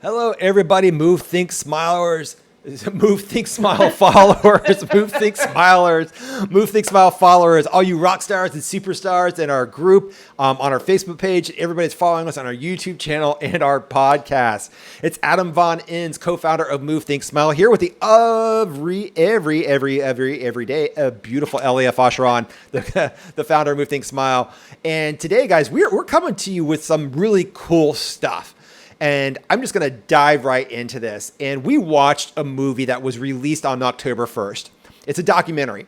Hello, everybody. Move, think, smilers. Move, think, smile followers. Move, think, smilers. Move, think, smile followers. All you rock stars and superstars in our group, on our Facebook page. Everybody's following us on our YouTube channel and our podcast. It's Adam Von Inns, co-founder of Move, Think, Smile, here with the every day beautiful Elia Fosheron, the founder of Move, Think, Smile. And today, guys, we're coming to you with some really cool stuff. And I'm just going to dive right into this. And we watched a movie that was released on October 1st. It's a documentary.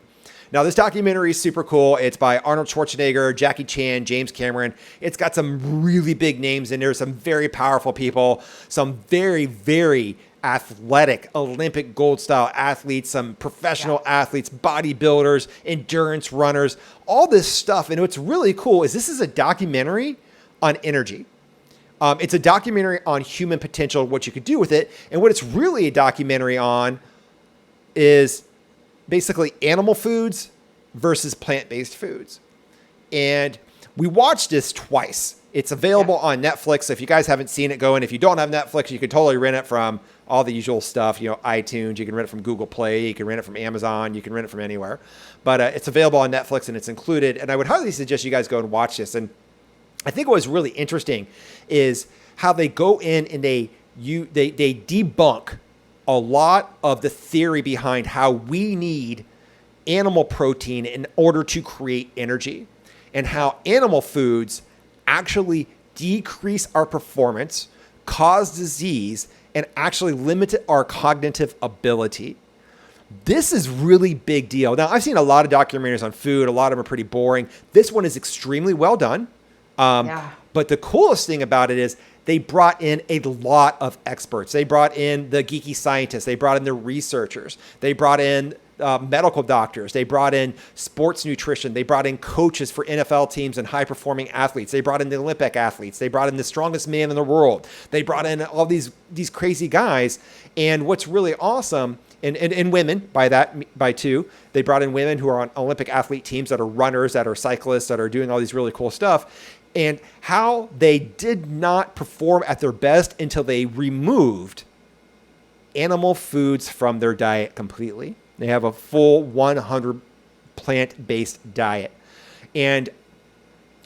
Now, this documentary is super cool. It's by Arnold Schwarzenegger, Jackie Chan, James Cameron. It's got some really big names in there, some very powerful people, some very, very athletic, Olympic gold style athletes, some professional athletes, bodybuilders, endurance runners, all this stuff. And what's really cool is this is a documentary on energy. It's a documentary on human potential, what you could do with it. And what it's really a documentary on is basically animal foods versus plant-based foods. And we watched this twice. It's available on Netflix. So if you guys haven't seen it, go in. If you don't have Netflix, you can totally rent it from all the usual stuff, iTunes. You can rent it from Google Play. You can rent it from Amazon. You can rent it from anywhere. But it's available on Netflix and it's included. And I would highly suggest you guys go and watch this. And I think what was really interesting is how they go in and they debunk a lot of the theory behind how we need animal protein in order to create energy, and how animal foods actually decrease our performance, cause disease, and actually limit our cognitive ability. This is really big deal. Now, I've seen a lot of documentaries on food. A lot of them are pretty boring. This one is extremely well done. But the coolest thing about it is they brought in a lot of experts. They brought in the geeky scientists. They brought in the researchers. They brought in medical doctors. They brought in sports nutrition. They brought in coaches for NFL teams and high-performing athletes. They brought in the Olympic athletes. They brought in the strongest man in the world. They brought in all these crazy guys. And what's really awesome, and women by two, they brought in women who are on Olympic athlete teams that are runners, that are cyclists, that are doing all these really cool stuff. And how they did not perform at their best until they removed animal foods from their diet completely. They have a full 100 plant-based diet. And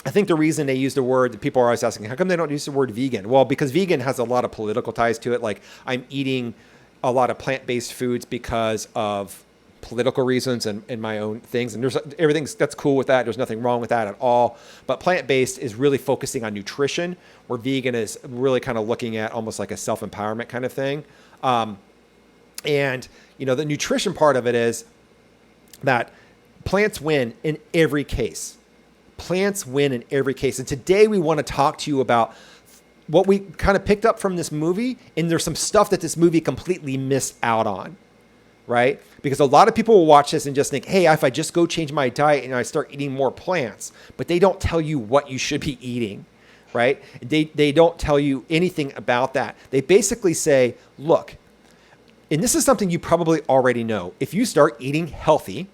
I think the reason they use the word, people are always asking, how come they don't use the word vegan? Well, because vegan has a lot of political ties to it. Like, I'm eating a lot of plant-based foods because of political reasons and my own things. And there's that's cool with that. There's nothing wrong with that at all. But plant-based is really focusing on nutrition, where vegan is really kind of looking at almost like a self-empowerment kind of thing. And the nutrition part of it is that plants win in every case. Plants win in every case. And today we want to talk to you about what we kind of picked up from this movie. And there's some stuff that this movie completely missed out on. Right? Because a lot of people will watch this and just think, hey, if I just go change my diet and I start eating more plants, but they don't tell you what you should be eating, right? They don't tell you anything about that. They basically say, look, and this is something you probably already know. If you start eating healthy,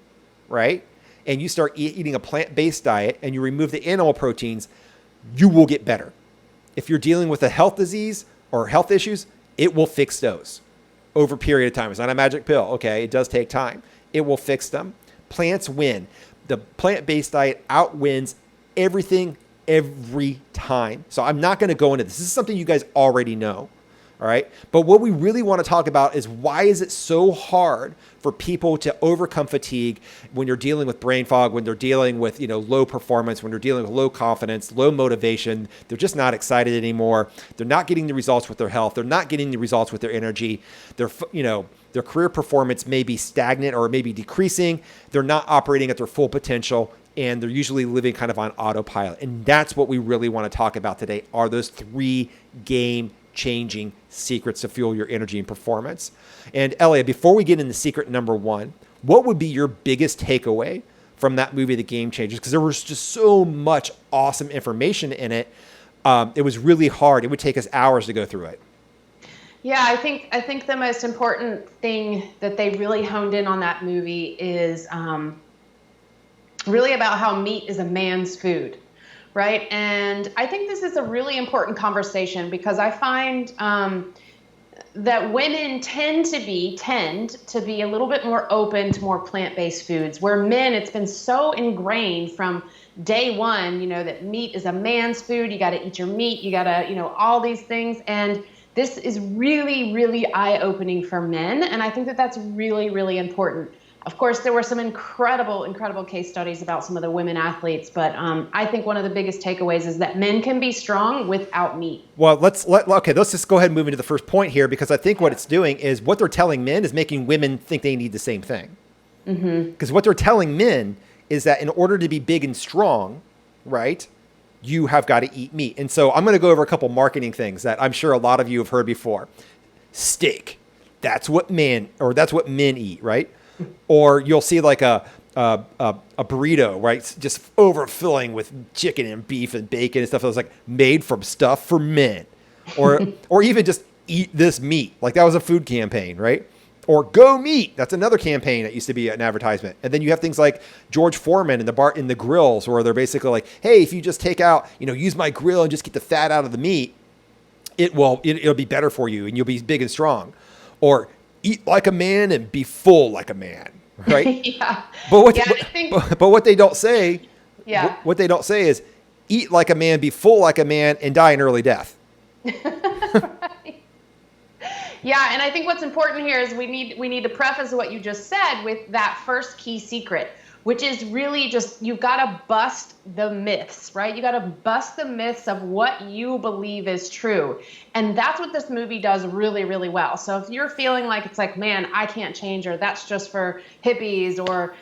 right, and you start eating a plant-based diet and you remove the animal proteins, you will get better. If you're dealing with a health disease or health issues, it will fix those over a period of time. It's not a magic pill. Okay, it does take time. It will fix them. Plants win. The plant-based diet outwins everything every time. So I'm not going to go into this. This is something you guys already know. All right. But what we really want to talk about is, why is it so hard for people to overcome fatigue when you're dealing with brain fog, when they're dealing with, low performance, when they're dealing with low confidence, low motivation. They're just not excited anymore. They're not getting the results with their health. They're not getting the results with their energy. Their career performance may be stagnant or maybe decreasing. They're not operating at their full potential, and they're usually living kind of on autopilot. And that's what we really want to talk about today, are those 3 game-changing secrets to fuel your energy and performance. And Elia, before we get into secret number 1, what would be your biggest takeaway from that movie, The Game Changers? Because there was just so much awesome information in it. It was really hard. It would take us hours to go through it. Yeah, I think the most important thing that they really honed in on that movie is really about how meat is a man's food. Right. And I think this is a really important conversation, because I find that women tend to be a little bit more open to more plant-based foods, where men, it's been so ingrained from day one, that meat is a man's food. You got to eat your meat. You got to, all these things. And this is really, really eye-opening for men. And I think that that's really, really important. Of course, there were some incredible, incredible case studies about some of the women athletes, but I think one of the biggest takeaways is that men can be strong without meat. Well, let's just go ahead and move into the first point here, because I think what it's doing is what they're telling men is making women think they need the same thing. Because what they're telling men is that in order to be big and strong, right, you have got to eat meat. And so I'm going to go over a couple marketing things that I'm sure a lot of you have heard before. Steak. That's what men eat, right? Or you'll see like a burrito, right? Just overfilling with chicken and beef and bacon and stuff that was like made from stuff for men. Or even just eat this meat. Like that was a food campaign, right? Or go meat. That's another campaign that used to be an advertisement. And then you have things like George Foreman in the grills, where they're basically like, hey, if you just take out, use my grill and just get the fat out of the meat, it'll be better for you and you'll be big and strong. Or eat like a man and be full like a man, right? Yeah. But what they don't say, what they don't say is eat like a man, be full like a man, and die an early death. Right. Yeah, and I think what's important here is we need to preface what you just said with that first key secret, which is really just, you've got to bust the myths, right? You got to bust the myths of what you believe is true. And that's what this movie does really, really well. So if you're feeling like it's like, man, I can't change, or that's just for hippies, or,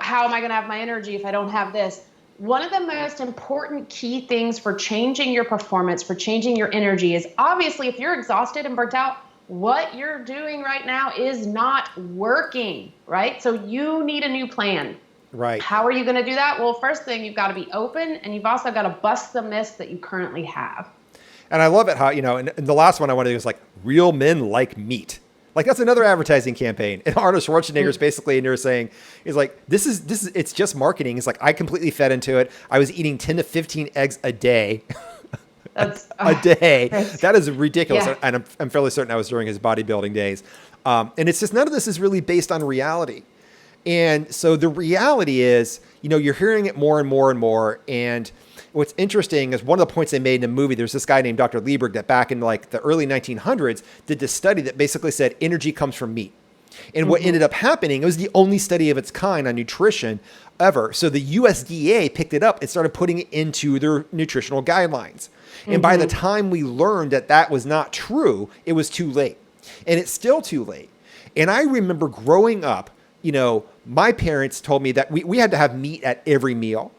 how am I going to have my energy if I don't have this? One of the most important key things for changing your performance, for changing your energy, is obviously if you're exhausted and burnt out, what you're doing right now is not working, right? So you need a new plan. Right. How are you going to do that? Well, first thing, you've got to be open, and you've also got to bust the myths that you currently have. And I love it how, and the last one I want to do is like, real men like meat. Like that's another advertising campaign. And Arnold Schwarzenegger's basically in there saying, he's like, this is, it's just marketing. It's like, I completely fed into it. I was eating 10 to 15 eggs a day. That's a day. crazy. That is ridiculous. Yeah. And I'm fairly certain that was during his bodybuilding days. And it's just, none of this is really based on reality. And so the reality is, you're hearing it more and more and more. And what's interesting is one of the points they made in the movie, there's this guy named Dr. Lieberg that back in like the early 1900s did this study that basically said energy comes from meat. And what ended up happening, it was the only study of its kind on nutrition ever. So the USDA picked it up and started putting it into their nutritional guidelines. And by the time we learned that that was not true, it was too late. And it's still too late. And I remember growing up, my parents told me that we had to have meat at every meal.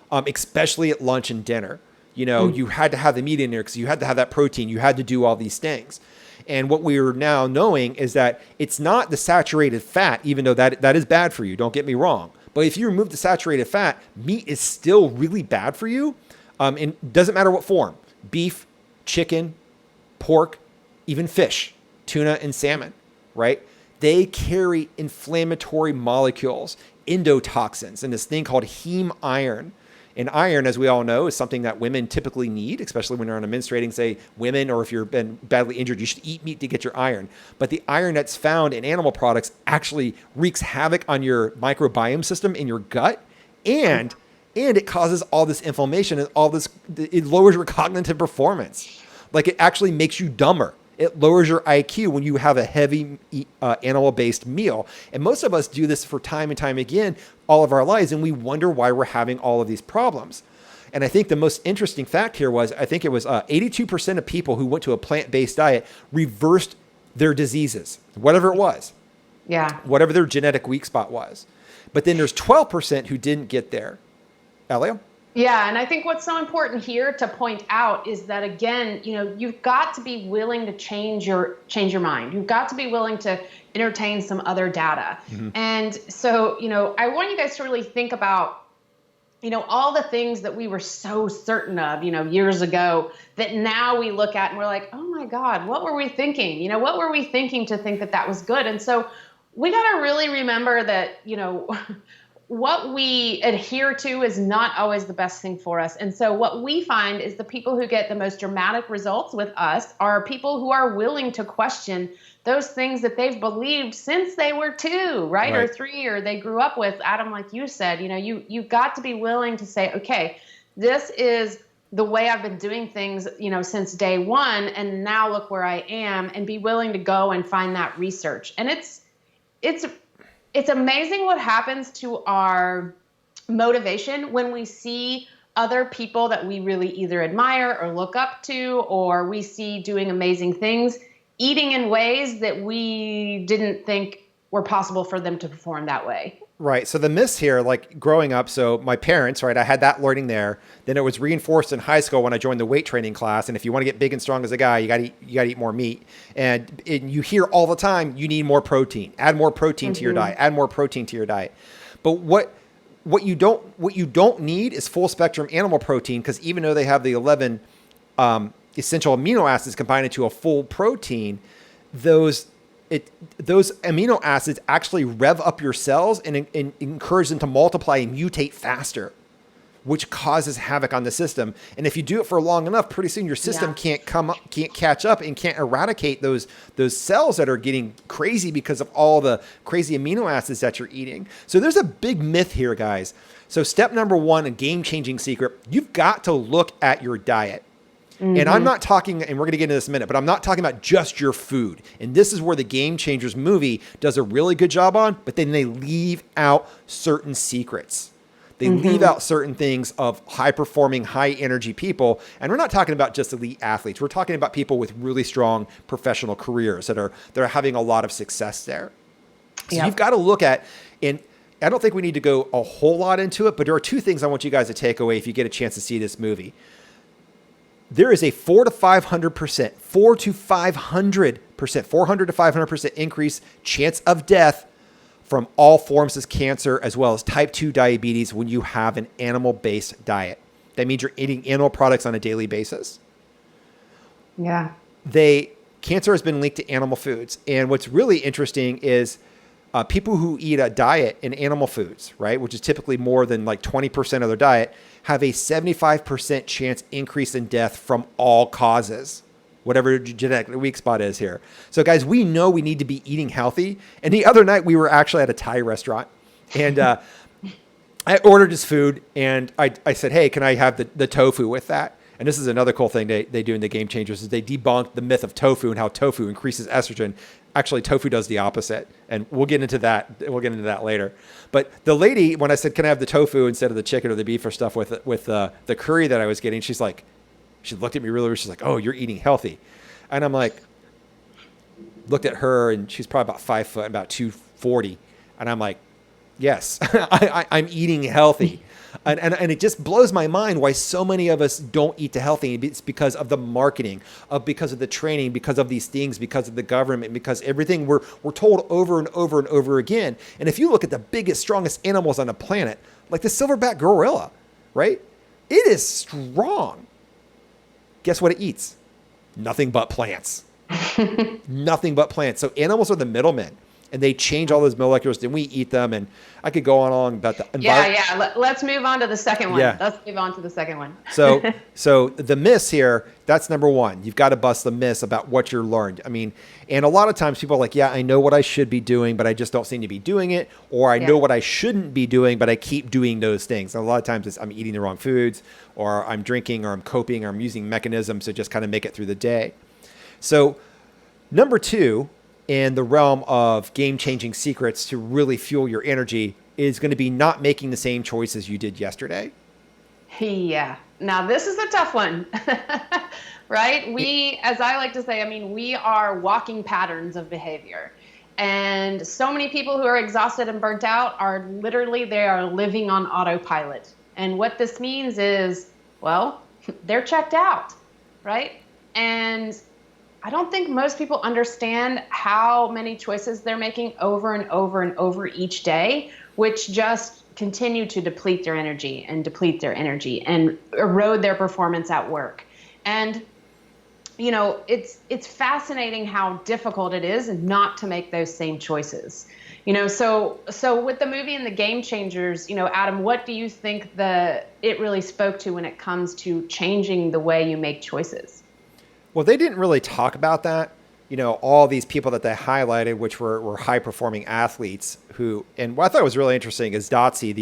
Especially at lunch and dinner. You had to have the meat in there because you had to have that protein. You had to do all these things. And what we are now knowing is that it's not the saturated fat, even though that is bad for you. Don't get me wrong. But if you remove the saturated fat, meat is still really bad for you. And it doesn't matter what form: beef, chicken, pork, even fish, tuna and salmon, right? They carry inflammatory molecules, endotoxins, and this thing called heme iron. And iron, as we all know, is something that women typically need, especially when they're on a menstruating, say women, or if you've been badly injured, you should eat meat to get your iron. But the iron that's found in animal products actually wreaks havoc on your microbiome system in your gut. And it causes all this inflammation and it lowers your cognitive performance. Like, it actually makes you dumber. It lowers your IQ when you have a heavy animal-based meal. And most of us do this for time and time again all of our lives, and we wonder why we're having all of these problems. And I think the most interesting fact here was, I think it was 82% of people who went to a plant-based diet reversed their diseases, whatever it was. Yeah. Whatever their genetic weak spot was. But then there's 12% who didn't get there. Elio? Yeah, and I think what's so important here to point out is that, again, you've got to be willing to change your mind. You've got to be willing to entertain some other data. And so, I want you guys to really think about, all the things that we were so certain of, years ago, that now we look at and we're like, oh my God, what were we thinking? What were we thinking to think that that was good? And so we got to really remember that, what we adhere to is not always the best thing for us. And so what we find is the people who get the most dramatic results with us are people who are willing to question those things that they've believed since they were 2, right? Or 3, or they grew up with. Adam, like you said, you've got to be willing to say, okay, this is the way I've been doing things, since day one, and now look where I am, and be willing to go and find that research. And it's amazing what happens to our motivation when we see other people that we really either admire or look up to, or we see doing amazing things, eating in ways that we didn't think were possible for them to perform that way. Right. So the myths here, like growing up, so my parents, right, I had that learning there. Then it was reinforced in high school when I joined the weight training class. And if you want to get big and strong as a guy, you got to eat more meat. And you hear all the time, you need more protein. Add more protein to your diet. Add more protein to your diet. But what you don't need is full spectrum animal protein, because even though they have the 11 essential amino acids combined into a full protein, those amino acids actually rev up your cells and encourage them to multiply and mutate faster, which causes havoc on the system. And if you do it for long enough, pretty soon your system can't catch up and can't eradicate those cells that are getting crazy because of all the crazy amino acids that you're eating. So there's a big myth here, guys. So step number 1, a game-changing secret, you've got to look at your diet. And I'm not talking, and we're going to get into this in a minute, but I'm not talking about just your food. And this is where the Game Changers movie does a really good job on, but then they leave out certain secrets. They leave out certain things of high-performing, high-energy people. And we're not talking about just elite athletes. We're talking about people with really strong professional careers that are having a lot of success there. So you've got to look at, and I don't think we need to go a whole lot into it, but there are 2 things I want you guys to take away if you get a chance to see this movie. There is a 400 to 500% increase chance of death from all forms of cancer, as well as type 2 diabetes, when you have an animal-based diet. That means you're eating animal products on a daily basis. Yeah. Cancer has been linked to animal foods. And what's really interesting is people who eat a diet in animal foods, right, which is typically more than like 20% of their diet, have a 75% chance increase in death from all causes, whatever genetic weak spot is here. So guys, we know we need to be eating healthy. And the other night we were actually at a Thai restaurant, and I ordered his food, and I said, hey, can I have the tofu with that? And this is another cool thing they do in the Game Changers, is they debunk the myth of tofu and how tofu increases estrogen. Actually, tofu does the opposite, and we'll get into that. We'll get into that later. But the lady, when I said, "Can I have the tofu instead of the chicken or the beef or stuff with the curry that I was getting?" she looked at me really weird. She's like, "Oh, you're eating healthy," and I'm like, looked at her, and she's probably about 5 foot, about 240, and I'm like, "Yes, I'm eating healthy." And it just blows my mind why so many of us don't eat to healthy. It's because of the marketing, because of the training, because of these things, because of the government, because everything we're told over and over and over again. And if you look at the biggest, strongest animals on the planet, like the silverback gorilla, right? It is strong. Guess what it eats? Nothing but plants. Nothing but plants. So animals are the middlemen. And they change all those molecules, then we eat them. And I could go on about the environment. Yeah. Let's move on to the second one. Yeah. Let's move on to the second one. So the myths here, that's number 1. You've got to bust the myths about what you're learned. I mean, and a lot of times people are like, yeah, I know what I should be doing, but I just don't seem to be doing it. Or I know what I shouldn't be doing, but I keep doing those things. And a lot of times it's I'm eating the wrong foods, or I'm drinking, or I'm coping, or I'm using mechanisms to just kind of make it through the day. So number 2, in the realm of game-changing secrets to really fuel your energy, is going to be not making the same choices you did yesterday. Yeah. Now, this is a tough one, right? We, as I like to say, I mean, we are walking patterns of behavior. And so many people who are exhausted and burnt out are literally, they are living on autopilot. And what this means is, well, they're checked out, right? And I don't think most people understand how many choices they're making over and over and over each day, which just continue to deplete their energy and erode their performance at work. And it's fascinating how difficult it is not to make those same choices. So with the movie and the Game Changers, Adam, what do you think it really spoke to when it comes to changing the way you make choices? Well, they didn't really talk about that. All these people that they highlighted, which were high performing athletes and what I thought was really interesting is Dotsie,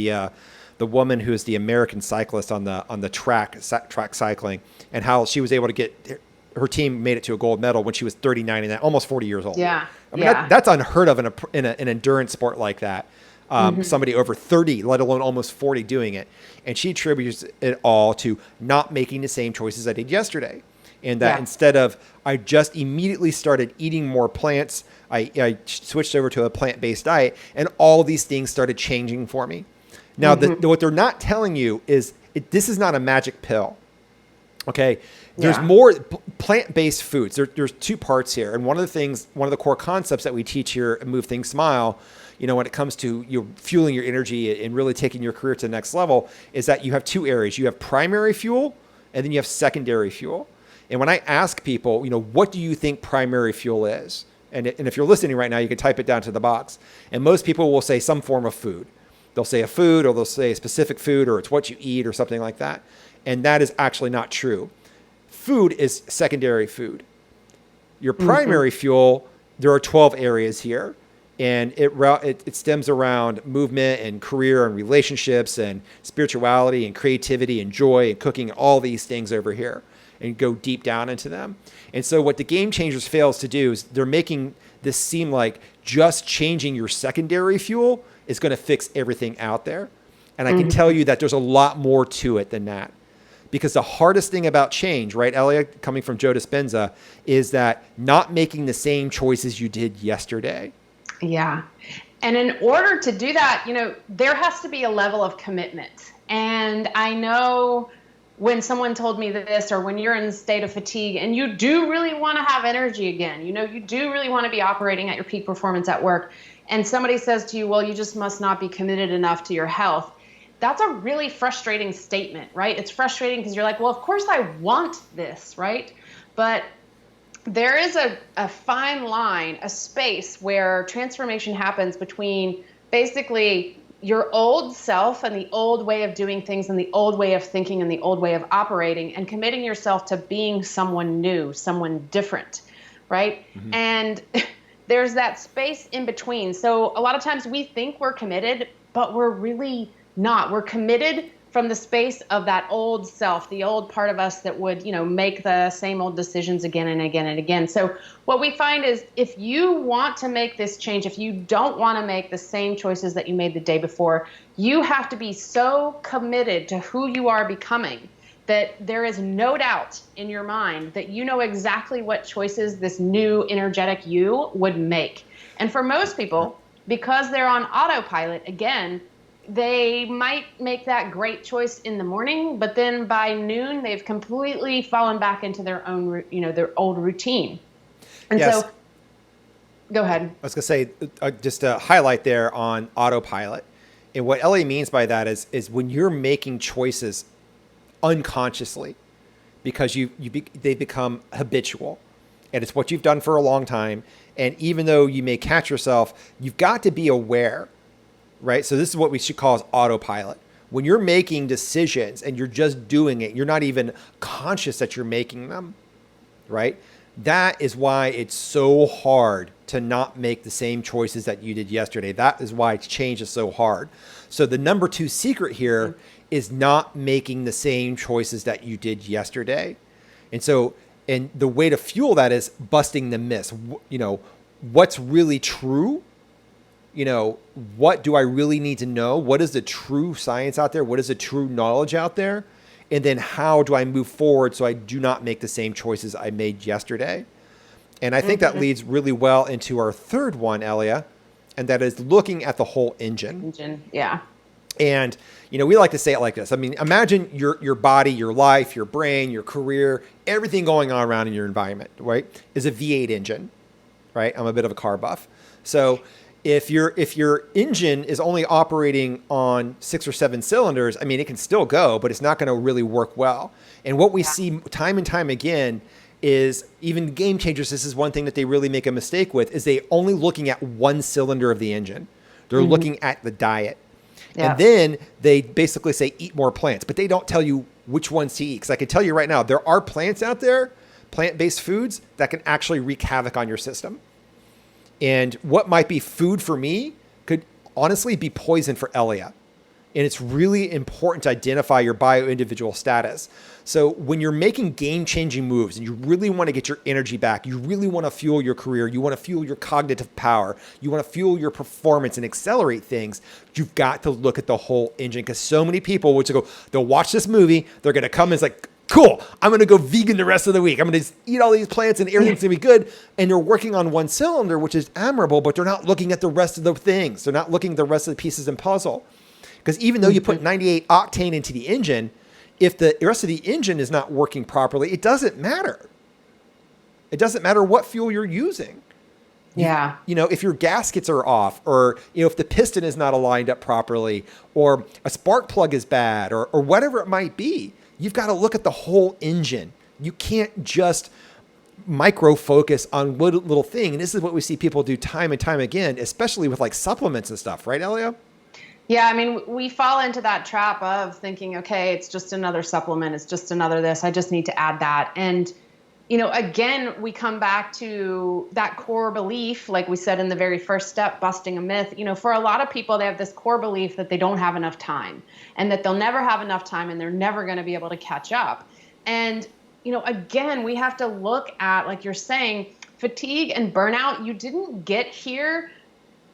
the woman who is the American cyclist on the track cycling, and how she was able to get her team made it to a gold medal when she was 39 and almost 40 years old. Yeah. I mean, that's unheard of in an endurance sport like that. Somebody over 30, let alone almost 40 doing it. And she attributes it all to not making the same choices I did yesterday. And that instead of, I just immediately started eating more plants, I switched over to a plant-based diet, and all these things started changing for me. Now, what they're not telling you is this is not a magic pill. Okay. There's more plant-based foods. There's two parts here. And one of the core concepts that we teach here at Move Think Smile, when it comes to fueling your energy and really taking your career to the next level, is that you have two areas. You have primary fuel, and then you have secondary fuel. And when I ask people, what do you think primary fuel is? And if you're listening right now, you can type it down to the box. And most people will say some form of food. They'll say a food, or they'll say a specific food, or it's what you eat or something like that. And that is actually not true. Food is secondary food. Your primary fuel, there are 12 areas here, and it stems around movement and career and relationships and spirituality and creativity and joy and cooking, all these things over here, and go deep down into them. And so what the Game Changers fails to do is they're making this seem like just changing your secondary fuel is going to fix everything out there. And I can tell you that there's a lot more to it than that. Because the hardest thing about change, right, Elliot, coming from Joe Dispenza, is that not making the same choices you did yesterday. Yeah. And in order to do that, there has to be a level of commitment. And I know when someone told me this, or when you're in a state of fatigue and you do really want to have energy again, you do really want to be operating at your peak performance at work, and somebody says to you, well, you just must not be committed enough to your health. That's a really frustrating statement, right? It's frustrating because you're like, well, of course I want this, right? But there is a fine line, a space where transformation happens between basically your old self and the old way of doing things and the old way of thinking and the old way of operating, and committing yourself to being someone new, someone different, right? And there's that space in between. So a lot of times we think we're committed, but we're really not. We're committed from the space of that old self, the old part of us that would, make the same old decisions again and again and again. So what we find is if you want to make this change, if you don't want to make the same choices that you made the day before, you have to be so committed to who you are becoming that there is no doubt in your mind that you know exactly what choices this new energetic you would make. And for most people, because they're on autopilot, again, they might make that great choice in the morning, but then by noon, they've completely fallen back into their own, their old routine. And so, go ahead. I was going to say, just to highlight there on autopilot. And what Ellie means by that is when you're making choices unconsciously, because they become habitual, and it's what you've done for a long time. And even though you may catch yourself, you've got to be aware. Right? So this is what we should call as autopilot. When you're making decisions and you're just doing it, you're not even conscious that you're making them, right? That is why it's so hard to not make the same choices that you did yesterday. That is why change is so hard. So the number 2 secret here is not making the same choices that you did yesterday. And the way to fuel that is busting the myths. What's really true? What do I really need to know? What is the true science out there? What is the true knowledge out there? And then how do I move forward so I do not make the same choices I made yesterday? And I think that leads really well into our third one, Elia, and that is looking at the whole engine. Yeah. And, we like to say it like this. I mean, imagine your body, your life, your brain, your career, everything going on around in your environment, right, is a V8 engine, right? I'm a bit of a car buff. So if your engine is only operating on 6 or 7 cylinders, I mean, it can still go, but it's not going to really work well. And what we see time and time again is even Game Changers. This is one thing that they really make a mistake with, is they only looking at one cylinder of the engine. They're looking at the diet. Yeah. And then they basically say, eat more plants, but they don't tell you which ones to eat. Because I can tell you right now, there are plants out there, plant-based foods, that can actually wreak havoc on your system. And what might be food for me could honestly be poison for Elia. And it's really important to identify your bio-individual status. So when you're making game-changing moves and you really want to get your energy back, you really want to fuel your career, you want to fuel your cognitive power, you want to fuel your performance and accelerate things, you've got to look at the whole engine. Because so many people would go, they'll watch this movie, they're going to come and it's like, cool, I'm going to go vegan the rest of the week. I'm going to eat all these plants and everything's going to be good. And they're working on one cylinder, which is admirable, but they're not looking at the rest of the things. They're not looking at the rest of the pieces and puzzle. Because even though you put 98 octane into the engine, if the rest of the engine is not working properly, it doesn't matter. It doesn't matter what fuel you're using. Yeah. You know, if your gaskets are off, or, you know, if the piston is not aligned up properly, or a spark plug is bad, or whatever it might be, you've got to look at the whole engine. You can't just micro focus on one little thing. And this is what we see people do time and time again, especially with like supplements and stuff, right, Elia? Yeah, I mean, we fall into that trap of thinking, okay, it's just another supplement. It's just another this. I just need to add that. And, you know, again, we come back to that core belief, like we said in the very first step, busting a myth. You know, for a lot of people, they have this core belief that they don't have enough time and that they'll never have enough time and they're never going to be able to catch up. And, you know, again, we have to look at, like you're saying, fatigue and burnout. You didn't get here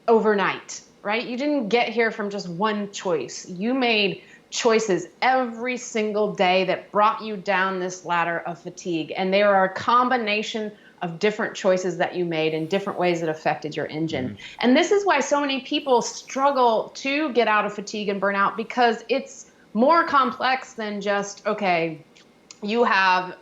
overnight. Right? You didn't get here from just one choice. You made choices every single day that brought you down this ladder of fatigue. And there are a combination of different choices that you made in different ways that affected your engine. Mm-hmm. And this is why so many people struggle to get out of fatigue and burnout, because it's more complex than just, okay, you have,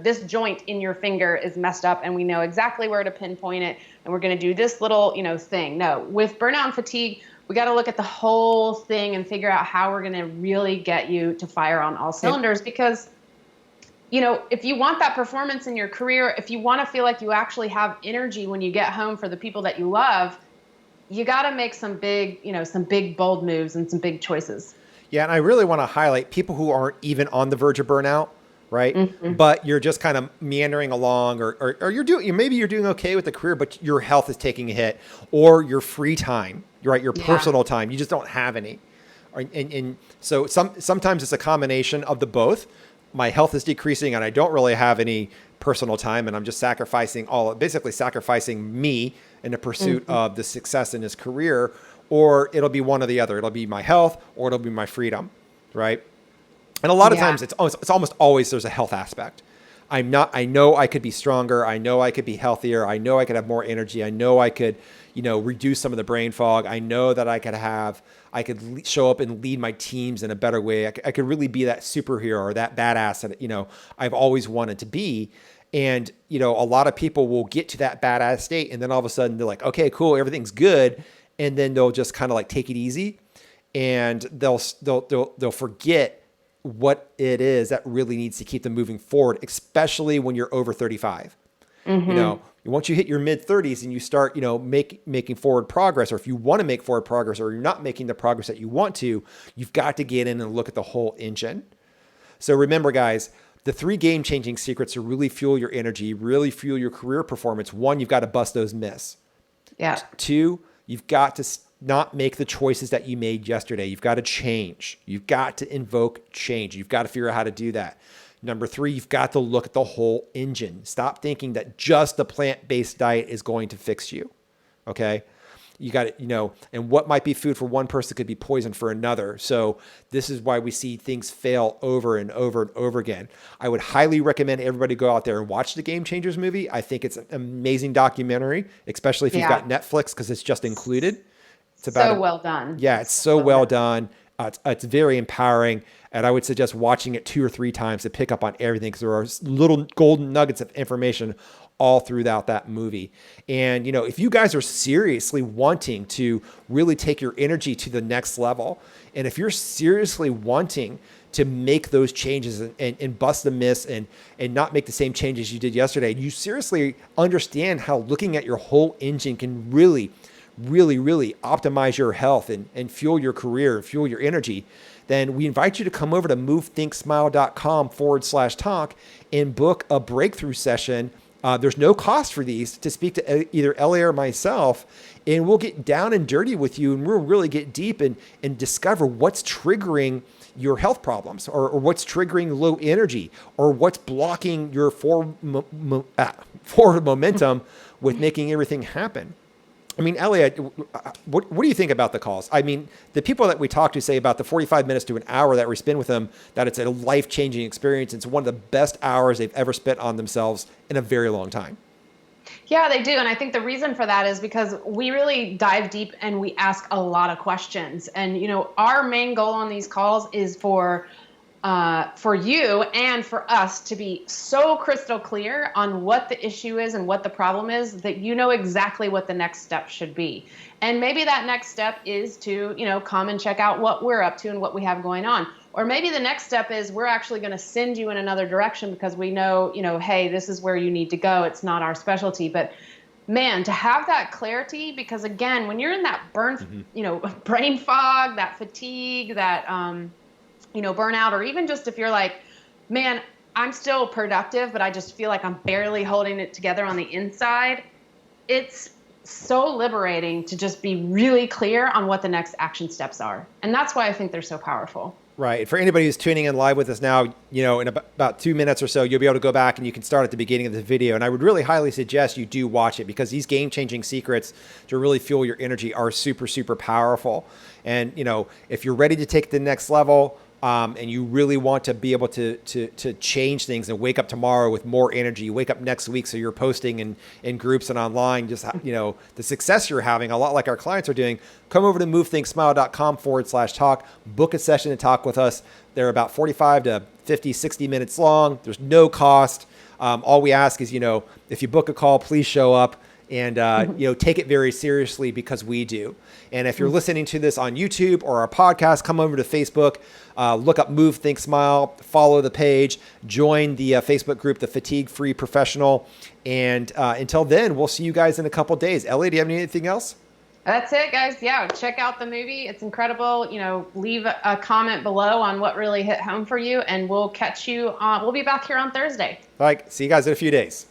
this joint in your finger is messed up and we know exactly where to pinpoint it and we're going to do this little, thing. No, with burnout and fatigue, we got to look at the whole thing and figure out how we're going to really get you to fire on all cylinders. Because, if you want that performance in your career, if you want to feel like you actually have energy when you get home for the people that you love, you got to make some big, bold moves and some big choices. Yeah, and I really want to highlight people who aren't even on the verge of burnout, right? Mm-hmm. But you're just kind of meandering along, or maybe you're doing okay with the career, but your health is taking a hit, or your free time, right? Your personal time, you just don't have any. And so sometimes it's a combination of the both. My health is decreasing and I don't really have any personal time, and I'm just sacrificing me in the pursuit of the success in his career. Or it'll be one or the other. It'll be my health or it'll be my freedom, right? And a lot of times it's almost always there's a health aspect. I know I could be stronger. I know I could be healthier. I know I could have more energy. I know I could, reduce some of the brain fog. I know that I could show up and lead my teams in a better way. I could really be that superhero or that badass that, I've always wanted to be. And, a lot of people will get to that badass state and then all of a sudden they're like, okay, cool, everything's good. And then they'll just kind of like take it easy, and they'll forget what it is that really needs to keep them moving forward, especially when you're over 35. Mm-hmm. Once you hit your mid 30s and you start, making forward progress, or if you want to make forward progress or you're not making the progress that you want to, you've got to get in and look at the whole engine. So remember, guys, the 3 game-changing secrets to really fuel your energy, really fuel your career performance. 1, you've got to bust those myths. Yeah. 2, you've got to not make the choices that you made yesterday. You've got to change. You've got to invoke change. You've got to figure out how to do that. Number 3, you've got to look at the whole engine. Stop thinking that just the plant-based diet is going to fix you. Okay? You got to, and what might be food for one person could be poison for another. So this is why we see things fail over and over and over again. I would highly recommend everybody go out there and watch the Game Changers movie. I think it's an amazing documentary, especially if you've got Netflix, because it's just included. It's about well done. Yeah, it's so well done. It's very empowering. And I would suggest watching it 2 or 3 times to pick up on everything, because there are little golden nuggets of information all throughout that movie. And, if you guys are seriously wanting to really take your energy to the next level, and if you're seriously wanting to make those changes and bust the myths and not make the same changes you did yesterday, and you seriously understand how looking at your whole engine can really, really, really optimize your health and fuel your career, fuel your energy, then we invite you to come over to movethinksmile.com/talk and book a breakthrough session. There's no cost for these to speak to either Ellie or myself, and we'll get down and dirty with you, and we'll really get deep and discover what's triggering your health problems, or what's triggering low energy, or what's blocking your forward momentum with making everything happen. I mean, Elliot, what do you think about the calls? I mean, the people that we talk to say about the 45 minutes to an hour that we spend with them, that it's a life-changing experience. It's one of the best hours they've ever spent on themselves in a very long time. Yeah, they do. And I think the reason for that is because we really dive deep and we ask a lot of questions. And, our main goal on these calls is for you and for us to be so crystal clear on what the issue is and what the problem is that you know exactly what the next step should be. And maybe that next step is to, come and check out what we're up to and what we have going on. Or maybe the next step is we're actually going to send you in another direction because we know, hey, this is where you need to go. It's not our specialty. But man, to have that clarity, because again, when you're in that brain fog, that fatigue, that, burnout, or even just if you're like, man, I'm still productive, but I just feel like I'm barely holding it together on the inside. It's so liberating to just be really clear on what the next action steps are. And that's why I think they're so powerful. Right. For anybody who's tuning in live with us now, in about 2 minutes or so, you'll be able to go back and you can start at the beginning of the video. And I would really highly suggest you do watch it, because these game-changing secrets to really fuel your energy are super, super powerful. And, if you're ready to take the next level, and you really want to be able to change things and wake up tomorrow with more energy, you wake up next week so you're posting in groups and online, just, the success you're having, a lot like our clients are doing, come over to movethinksmile.com/talk, book a session to talk with us. They're about 45 to 50, 60 minutes long. There's no cost. All we ask is, if you book a call, please show up. And, take it very seriously, because we do. And if you're listening to this on YouTube or our podcast, come over to Facebook, look up Move, Think, Smile, follow the page, join the Facebook group, The Fatigue Free Professional. And until then, we'll see you guys in a couple days. Ellie, do you have anything else? That's it, guys. Yeah, check out the movie. It's incredible. Leave a comment below on what really hit home for you, and we'll catch you. We'll be back here on Thursday. All right. See you guys in a few days.